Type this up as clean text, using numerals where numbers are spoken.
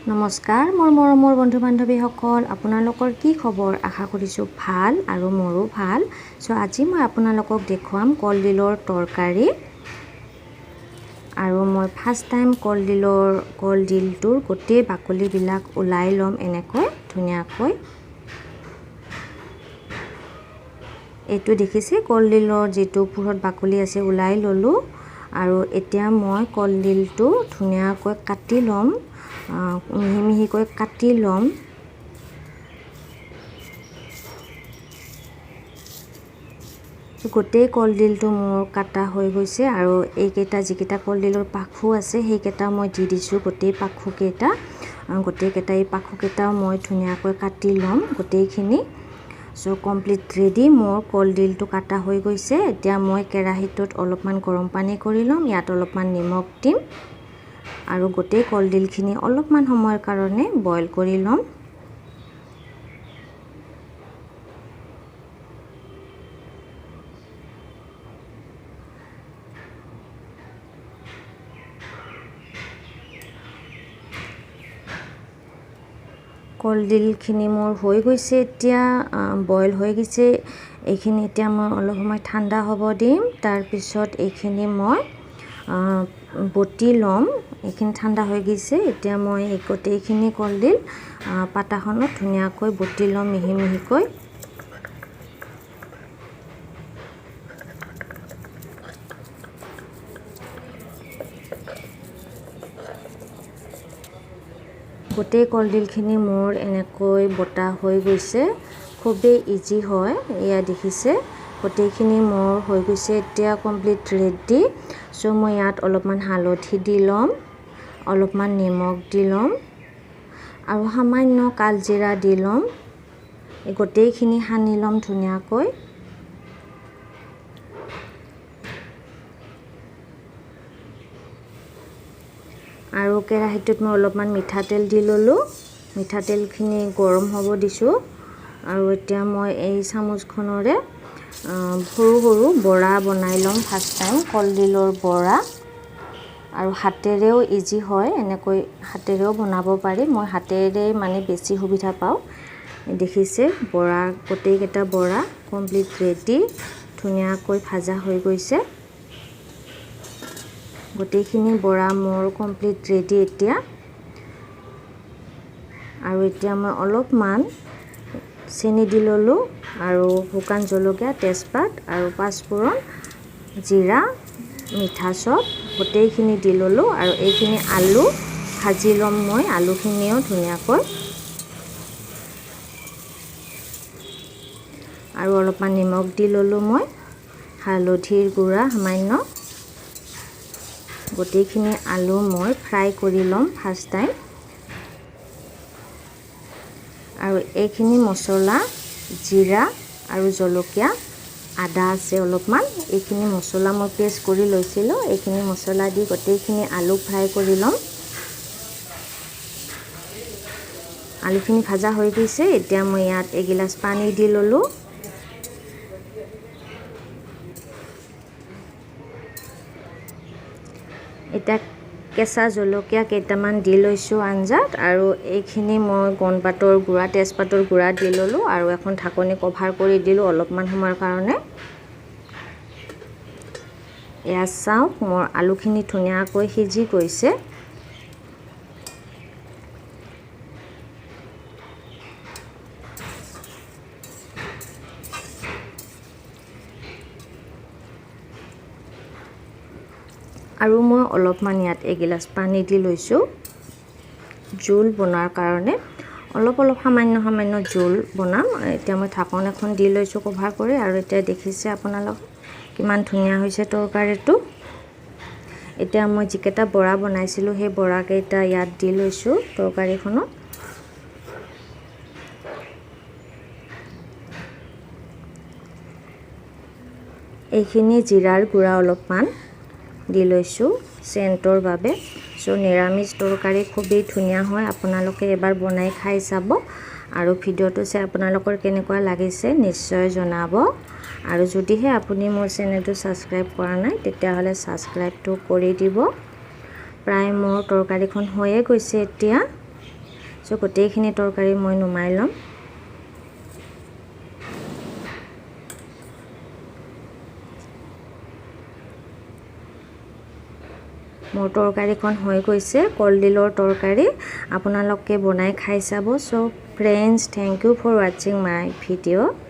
নমস্কাৰ মোৰ মৰমৰ বন্ধু বান্ধৱীসকল, আপোনালোকৰ কি খবৰ? আশা কৰিছোঁ ভাল আৰু মোৰো ভাল। আজি মই আপোনালোকক দেখুৱাম কলডিলৰ তৰকাৰী। আৰু মই ফাৰ্ষ্ট টাইম কলডিলটোৰ গোটেই বাকলিবিলাক ওলাই ল'ম এনেকৈ ধুনীয়াকৈ। এইটো দেখিছে কলডিলৰ যিটো পুৰত বাকলি আছে ওলাই ল'লোঁ। আৰু এতিয়া মই কলডিলটো ধুনীয়াকৈ কাটি ল'ম, মিহি মিহিকৈ কাটি ল'ম। গোটেই কলডিলটো মোৰ কাটা হৈ গৈছে আৰু যিকেইটা কলডিলৰ পাখু আছে সেইকেইটা মই দি দিছোঁ। গোটেই পাখুকেইটাও মই ধুনীয়াকৈ কাটি ল'ম গোটেইখিনি। কমপ্লিট ৰেডি, মোৰ কলডিলটো কাটা হৈ গৈছে। এতিয়া মই কেৰাহীটোত অলপমান গৰম পানী কৰি ল'ম, ইয়াত অলপমান নিমখ দিম আৰু গোটেই কলডিলখিনি অলপমান সময়ৰ কাৰণে বইল কৰি ল'ম। কলডিলখিনি মোৰ হৈ গৈছে, এতিয়া বইল হৈ গৈছে। এইখিনি এতিয়া মই অলপ সময় ঠাণ্ডা হ'ব দিম। তাৰপিছত এইখিনি মই বটি ল'ম। এইখিনি ঠাণ্ডা হৈ গৈছে, এতিয়া মই গোটেইখিনি কলডিল পাতাখনত ধুনীয়াকৈ বটি ল'ম মিহি মিহিকৈ। গোটেই কলডিলখিনি মোৰ এনেকৈ বটা হৈ গৈছে, খুবেই ইজি হয়। এয়া দেখিছে গোটেইখিনি মোৰ হৈ গৈছে, এতিয়া কমপ্লিট ৰেডি। মই ইয়াত অলপমান হালধি দি ল'ম, অলপমান নিমখ দি ল'ম আৰু সামান্য কালজিৰা দি ল'ম। গোটেইখিনি সানি ল'ম ধুনীয়াকৈ। আৰু কেৰাহীটোত মই অলপমান মিঠাতেল দি ল'লোঁ, মিঠাতেলখিনি গৰম হ'ব দিছোঁ। আৰু এতিয়া মই এই চামুচখনেৰে সৰু সৰু বৰা বনাই ল'ম ফাৰ্ষ্ট টাইম, কলডিলৰ বৰা। আৰু হাতেৰেও ইজি হয়, এনেকৈ হাতেৰেও বনাব পাৰি। মই হাতেৰে বেছি সুবিধা পাওঁ। দেখিছে গোটেইকেইটা বৰা কমপ্লিট ৰেডি, ধুনীয়াকৈ ভাজা হৈ গৈছে। গোটেইখিনি বৰা মোৰ কমপ্লিট ৰেডি এতিয়া। আৰু এতিয়া মই অলপমান চেনি দি ল'লোঁ আৰু শুকান জলকীয়া, তেজপাত আৰু পাঁচফোৰণ, জিৰা, মিঠা চপ গোটেইখিনি দি ল'লোঁ। আৰু এইখিনি আলু ভাজি ল'ম মই, আলুখিনিও ধুনীয়াকৈ। আৰু অলপমান নিমখ দি ল'লোঁ মই, হালধিৰ গুড়া সামান্য। গোটেইখিনি আলু মই ফ্ৰাই কৰি ল'ম ফাৰ্ষ্ট টাইম। আৰু এইখিনি মছলা, জিৰা আৰু জলকীয়া, আদা আছে অলপমান, এইখিনি মছলা মই পেষ্ট কৰি লৈছিলোঁ। এইখিনি মছলা দি গোটেইখিনি আলু ফ্ৰাই কৰি ল'ম। আলুখিনি ভাজা হৈ গৈছে, এতিয়া মই ইয়াত এগিলাচ পানী দি ল'লোঁ। এতিয়া কেঁচা জলকীয়া কেইটামান দি লৈছোঁ আঞ্জাত। আৰু এইখিনি মই গণপাতৰ গুড়া, তেজপাতৰ গুড়া দি ল'লোঁ আৰু এখন ঢাকনি কভাৰ কৰি দিলোঁ অলপমান সময়ৰ কাৰণে। এয়া চাওক, মোৰ আলুখিনি ধুনীয়াকৈ সিজি গৈছে। আৰু মই অলপমান ইয়াত এগিলাচ পানী দি লৈছোঁ জোল বনোৱাৰ কাৰণে। অলপ সামান্য জোল বনাম। এতিয়া মই ঢাকন এখন দি লৈছোঁ কভাৰ কৰি। আৰু এতিয়া দেখিছে আপোনালোক কিমান ধুনীয়া হৈছে তৰকাৰীটো। এতিয়া মই যিকেইটা বৰা বনাইছিলোঁ সেই বৰাকেইটা ইয়াত দি লৈছোঁ তৰকাৰীখনত। এইখিনি জিৰাৰ গুড়া অলপমান দি লৈছোঁ চেণ্টৰ বাবে। নিৰামিষ তৰকাৰী খুবেই ধুনীয়া হয়, আপোনালোকে এবাৰ বনাই খাই চাব। আৰু ভিডিঅ'টো চাই আপোনালোকৰ কেনেকুৱা লাগিছে নিশ্চয় জনাব। আৰু যদিহে আপুনি মোৰ চেনেলটো ছাবস্ক্ৰাইব কৰা নাই তেতিয়াহ'লে ছাবস্ক্ৰাইবটো কৰি দিব। প্ৰায় মোৰ তৰকাৰীখন হৈয়ে গৈছে এতিয়া। চ' গোটেইখিনি তৰকাৰী মই নুমাই ল'ম। মোৰ তৰকাৰীখন হৈ গৈছে, কলডিলৰ তৰকাৰী। আপোনালোকে বনাই খাই চাব। চ' ফ্ৰেণ্ডছ, থেংক ইউ ফৰ ৱাচিং মাই ভিডিঅ'।